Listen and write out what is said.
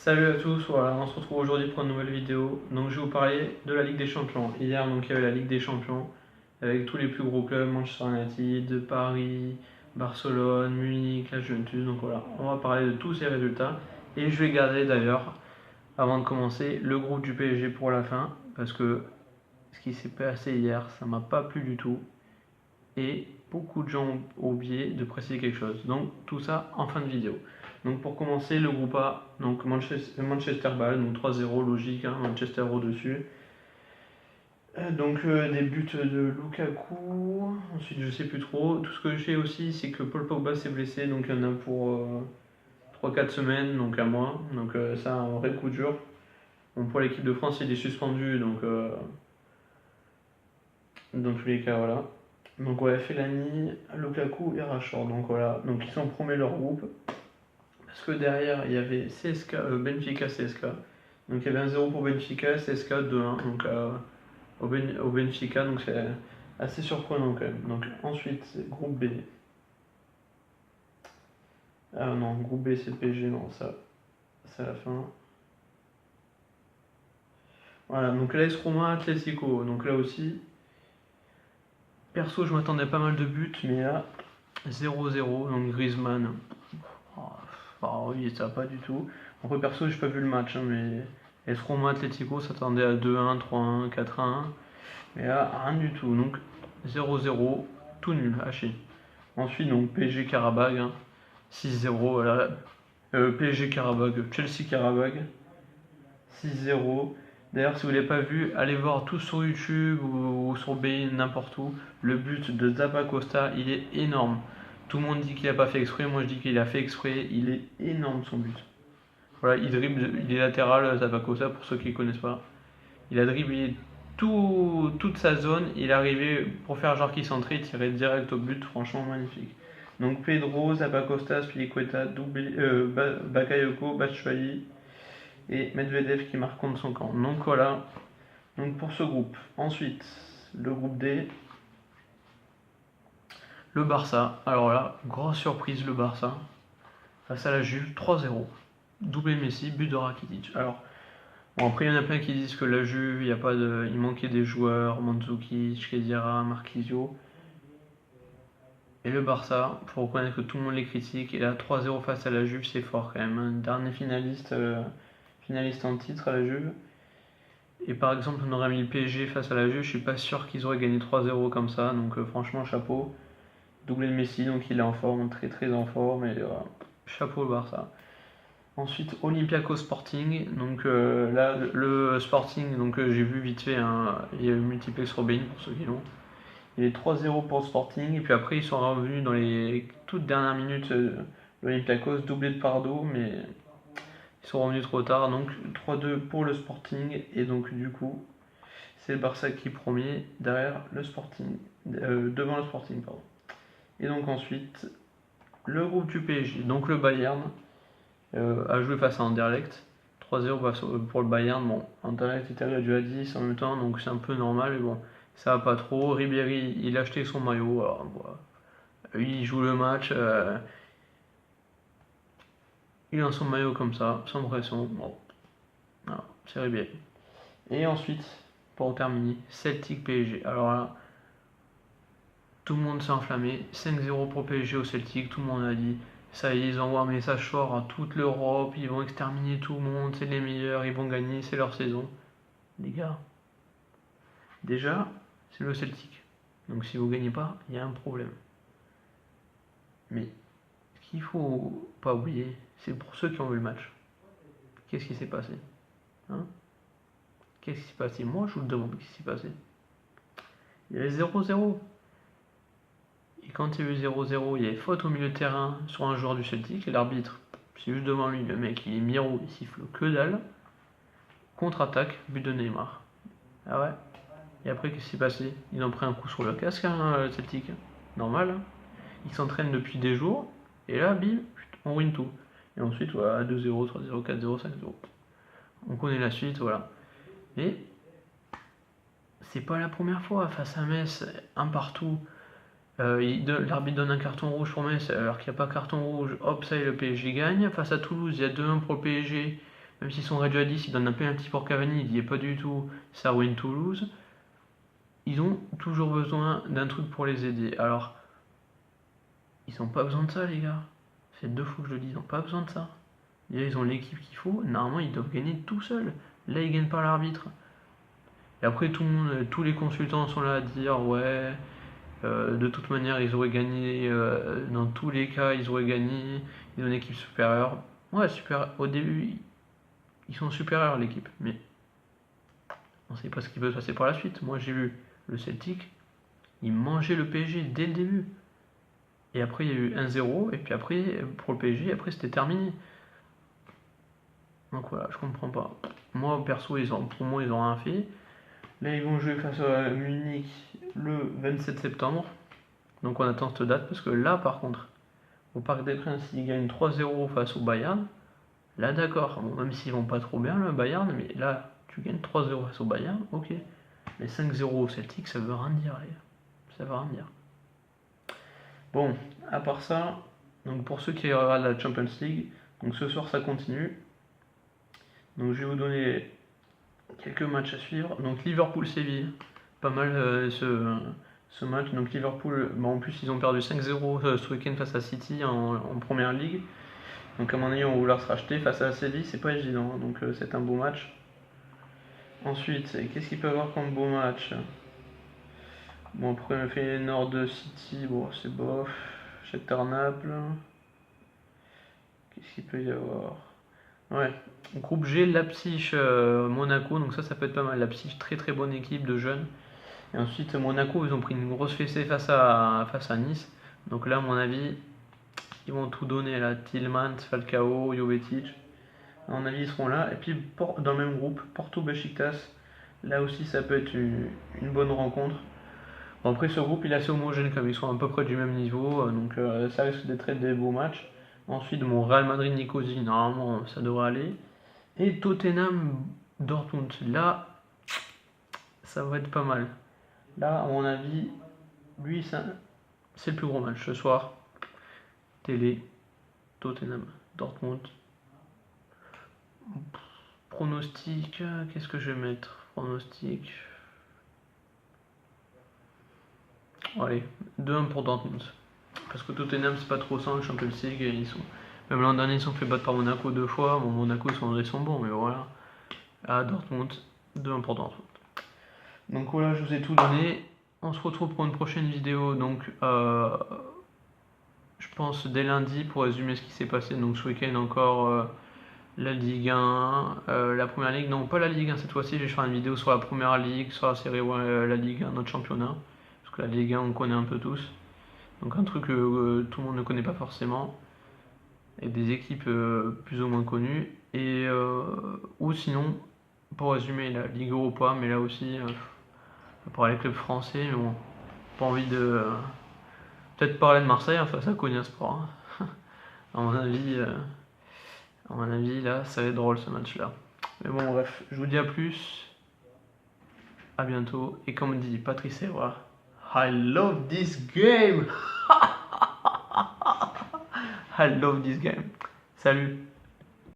Salut à tous, voilà, on se retrouve aujourd'hui pour une nouvelle vidéo. Donc je vais vous parler de la Ligue des Champions. Hier donc il y avait la Ligue des Champions avec tous les plus gros clubs, Manchester United, Paris, Barcelone, Munich, la Juventus. Donc voilà, on va parler de tous ces résultats. Et je vais garder d'ailleurs, avant de commencer, le groupe du PSG pour la fin. Parce que ce qui s'est passé hier, ça m'a pas plu du tout. Et beaucoup de gens ont oublié de préciser quelque chose. Donc tout ça en fin de vidéo. Donc pour commencer, le groupe A, donc Manchester Ball, donc 3-0, logique, hein, Manchester au-dessus. Des buts de Lukaku, ensuite je sais plus trop. Tout ce que je sais aussi, c'est que Paul Pogba s'est blessé, donc il y en a pour 3-4 semaines, donc un mois. Donc ça, un vrai coup dur. Bon, pour l'équipe de France, il est suspendu, donc dans tous les cas, voilà. Donc ouais, Fellaini, Lukaku et Rashford. Donc voilà, donc ils ont promis leur groupe. Parce que derrière, il y avait CSK, Benfica CSK. Donc il y avait un 0 pour Benfica, CSK 2-1 donc, au Benfica. Donc c'est assez surprenant quand même. Donc ensuite, groupe B. Ah non, groupe B c'est le PSG, non, ça c'est à la fin. Voilà, donc l'AS Roma, Atletico. Donc là aussi, perso, je m'attendais à pas mal de buts, mais là, 0-0. Donc Griezmann, oui, ça va pas du tout. Après, perso, j'ai pas vu le match, hein, mais AS Roma Atletico s'attendait à 2-1, 3-1, 4-1. Mais là, rien du tout. Donc 0-0, tout nul, haché. Ensuite, donc PSG Karabag, hein, 6-0. Voilà. PSG Karabag, Chelsea Karabag, 6-0. D'ailleurs, si vous ne l'avez pas vu, allez voir tout sur YouTube ou sur Bein, n'importe où. Le but de Zappa Costa, il est énorme. Tout le monde dit qu'il n'a pas fait exprès, moi je dis qu'il a fait exprès. Il est énorme son but. Voilà, il dribble, il est latéral, Zappa Costa, pour ceux qui ne connaissent pas. Il a dribblé toute sa zone, il est arrivé pour faire genre qu'il centrait, tirer direct au but, franchement magnifique. Donc Pedro, Zappacosta, Spilicueta, Bakayoko, Batshuayi et Medvedev qui marque contre son camp. Donc voilà, donc pour ce groupe. Ensuite, le groupe D, le Barça. Alors là, grosse surprise le Barça. Face à la Juve, 3-0. Doublé Messi, but de Rakitic. Alors, bon, après, il y en a plein qui disent que la Juve, il manquait des joueurs, Mandzukic, Khedira, Marquisio. Et le Barça, faut reconnaître que tout le monde les critique. Et là, 3-0 face à la Juve, c'est fort quand même. Un dernier finaliste, finaliste en titre à la Juve. Et par exemple, on aurait mis le PSG face à la Juve, je suis pas sûr qu'ils auraient gagné 3-0 comme ça. Donc franchement, chapeau. Doublé de Messi, donc il est en forme, très très en forme. Et chapeau le Barça. Ensuite, Olympiakos Sporting. Donc là, le Sporting, donc j'ai vu vite fait, hein, il y a eu multiplex sur Bein pour ceux qui l'ont. Il est 3-0 pour le Sporting. Et puis après, ils sont revenus dans les toutes dernières minutes. L'Olympiakos, doublé de Pardo, mais ils sont revenus trop tard. Donc 3-2 pour le Sporting. Et donc du coup, c'est le Barça qui est premier derrière le Sporting. Devant le Sporting, pardon. Et donc ensuite, le groupe du PSG. Donc le Bayern a joué face à Anderlecht. 3-0 pour le Bayern. Bon, Anderlecht était réduit à 10 en même temps, donc c'est un peu normal. Mais bon, ça va pas trop. Ribéry, il a acheté son maillot. Alors, voilà. Il joue le match. Il a son maillot comme ça, sans pression. Bon, voilà, c'est Ribéry. Et ensuite, pour terminer, Celtic PSG. Alors là, tout le monde s'est enflammé. 5-0 pour PSG au Celtic. Tout le monde a dit ça y est, ils envoient un message fort à toute l'Europe. Ils vont exterminer tout le monde. C'est les meilleurs. Ils vont gagner. C'est leur saison. Les gars, déjà, c'est le Celtic. Donc si vous ne gagnez pas, il y a un problème. Mais ce qu'il faut pas oublier, c'est pour ceux qui ont vu le match. Qu'est-ce qui s'est passé, hein? Qu'est-ce qui s'est passé? Moi, je vous le demande, qu'est-ce qui s'est passé? Il y avait 0-0. Et quand il y a eu 0-0, il y avait faute au milieu de terrain sur un joueur du Celtic. Et l'arbitre, c'est juste devant lui, le mec, il est miro, il siffle que dalle. Contre-attaque, but de Neymar. Ah ouais? Et après, qu'est-ce qui s'est passé? Ils ont pris un coup sur le casque, hein, le Celtic. Normal, hein. Ils s'entraînent depuis des jours. Et là, bim, on win tout. Et ensuite, voilà, 2-0, 3-0, 4-0, 5-0. On connaît la suite, voilà. Mais c'est pas la première fois. Face à Metz, un partout. L'arbitre donne un carton rouge pour Metz alors qu'il n'y a pas carton rouge. Hop, ça y est, le PSG gagne. Face à Toulouse, il y a 2-1 pour le PSG. Même s'ils sont réduits à 10, ils donnent un penalty pour Cavani, il n'y est pas du tout, ça ruine Toulouse. Ils ont toujours besoin d'un truc pour les aider. Alors, ils n'ont pas besoin de ça, les gars. C'est 2 fois que je le dis, ils n'ont pas besoin de ça. Là, ils ont l'équipe qu'il faut. Normalement, ils doivent gagner tout seuls. Là, ils gagnent par l'arbitre. Et après, tout le monde, tous les consultants sont là à dire ouais, de toute manière, ils auraient gagné. Dans tous les cas, ils auraient gagné. Ils ont une équipe supérieure. Ouais, super. Au début, ils sont supérieurs, l'équipe. Mais on ne sait pas ce qui peut se passer par la suite. Moi, j'ai vu le Celtic, ils mangeaient le PSG dès le début. Et après, il y a eu 1-0. Et puis après, pour le PSG, après, c'était terminé. Donc voilà, je comprends pas. Moi, perso, pour moi, ils ont rien fait. Là, ils vont jouer face à Munich le 27 septembre. Donc on attend cette date parce que là, par contre, au Parc des Princes, ils gagnent 3-0 face au Bayern. Là, d'accord. Bon, même s'ils vont pas trop bien, le Bayern, mais là, tu gagnes 3-0 face au Bayern, ok. Mais 5-0 au Celtic, ça veut rien dire, les gars. Ça veut rien dire. Bon, à part ça, donc pour ceux qui regardent la Champions League, donc ce soir ça continue. Donc je vais vous donner quelques matchs à suivre. Donc Liverpool-Séville, pas mal ce match. Donc Liverpool, en plus ils ont perdu 5-0 ce week-end face à City en Première Ligue. Donc à mon avis on va vouloir se racheter face à Séville, c'est pas évident. Donc c'est un beau match. Ensuite, qu'est-ce qu'il peut y avoir comme beau match? Bon, après on a fait Nord de City, bon c'est bof. Shakhtar Naples. Qu'est-ce qu'il peut y avoir? Ouais, groupe G, Leipzig, Monaco, donc ça peut être pas mal. Leipzig, très très bonne équipe de jeunes. Et ensuite, Monaco, ils ont pris une grosse fessée face à Nice. Donc là, à mon avis, ils vont tout donner là. Tillmans, Falcao, Jovetic. À mon avis, ils seront là. Et puis, dans le même groupe, Porto-Besiktas. Là aussi, ça peut être une bonne rencontre. Bon, après, ce groupe, il est assez homogène, comme ils sont à peu près du même niveau. Donc, ça risque d'être des beaux matchs. Ensuite, mon Real Madrid-Nicosie, normalement, ça devrait aller. Et Tottenham-Dortmund, là, ça va être pas mal. Là, à mon avis, lui, c'est le plus gros match ce soir. Télé, Tottenham-Dortmund. Pronostic, qu'est-ce que je vais mettre? Pronostic. Allez, 2-1 pour Dortmund. Parce que Tottenham, c'est pas trop ça en Champions League. Même l'an dernier, ils sont fait battre par Monaco 2 fois. Bon, Monaco, ils sont bons, mais voilà. À Dortmund, 2-1 pour Dortmund. Donc voilà, je vous ai tout donné. On se retrouve pour une prochaine vidéo. Donc, je pense dès lundi pour résumer ce qui s'est passé. Donc, ce week-end encore la Ligue 1, la Première Ligue. Non, pas la Ligue 1 cette fois-ci. Je vais faire une vidéo sur la Première Ligue, sur la série la Ligue 1, notre championnat. Parce que la Ligue 1, on connaît un peu tous. Donc, un truc que tout le monde ne connaît pas forcément. Et des équipes plus ou moins connues. Et ou sinon, pour résumer la Ligue Europa, mais là aussi, pour les clubs français, mais bon, pas envie de. Peut-être parler de Marseille face à Konya Sport. Hein. À mon avis, là, ça va être drôle ce match-là. Mais bon, bref, je vous dis à plus. À bientôt. Et comme dit Patrice Evra, I love this game! I love this game. Salut!